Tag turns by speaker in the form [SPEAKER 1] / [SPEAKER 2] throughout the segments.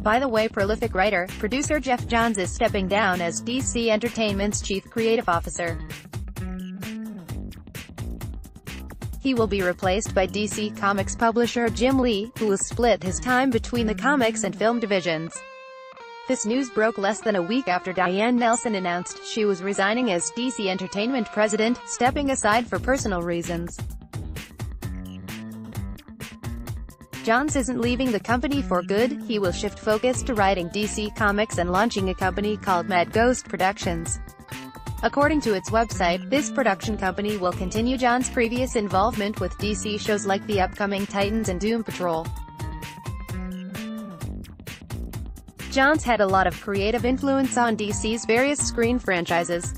[SPEAKER 1] By the way, prolific writer, producer Geoff Johns is stepping down as DC Entertainment's chief creative officer. He will be replaced by DC Comics publisher Jim Lee, who will split his time between the comics and film divisions. This news broke less than a week after Diane Nelson announced she was resigning as DC Entertainment president, stepping aside for personal reasons. Johns isn't leaving the company for good. He will shift focus to writing DC Comics and launching a company called Mad Ghost Productions. According to its website, this production company will continue Johns' previous involvement with DC shows like the upcoming Titans and Doom Patrol. Johns had a lot of creative influence on DC's various screen franchises.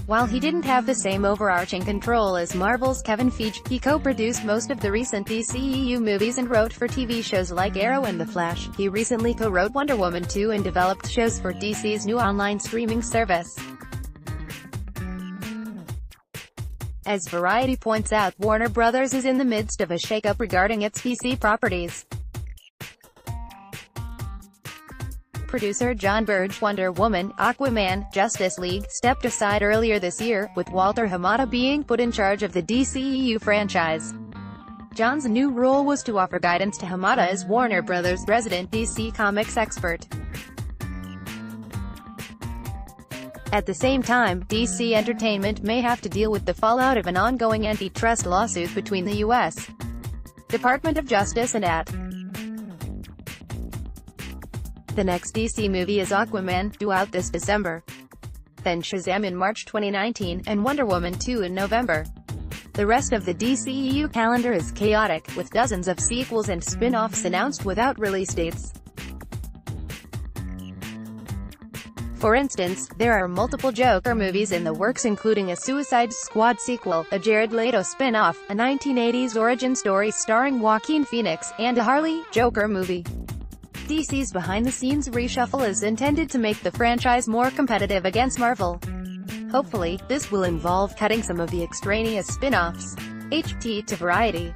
[SPEAKER 1] While he didn't have the same overarching control as Marvel's Kevin Feige, he co-produced most of the recent DCEU movies and wrote for TV shows like Arrow and The Flash. He recently co-wrote Wonder Woman 2 and developed shows for DC's new online streaming service. As Variety points out, Warner Bros. Is in the midst of a shakeup regarding its DC properties. Producer John Burge, Wonder Woman, Aquaman, Justice League, stepped aside earlier this year, with Walter Hamada being put in charge of the DCEU franchise. John's new role was to offer guidance to Hamada as Warner Bros. Resident DC Comics expert. At the same time, DC Entertainment may have to deal with the fallout of an ongoing antitrust lawsuit between the U.S. Department of Justice and AT. The next DC movie is Aquaman, due out this December. Then Shazam in March 2019, and Wonder Woman 2 in November. The rest of the DCEU calendar is chaotic, with dozens of sequels and spin-offs announced without release dates. For instance, there are multiple Joker movies in the works, including a Suicide Squad sequel, a Jared Leto spin-off, a 1980s origin story starring Joaquin Phoenix, and a Harley Joker movie. DC's behind-the-scenes reshuffle is intended to make the franchise more competitive against Marvel. Hopefully, this will involve cutting some of the extraneous spin-offs. HT to Variety.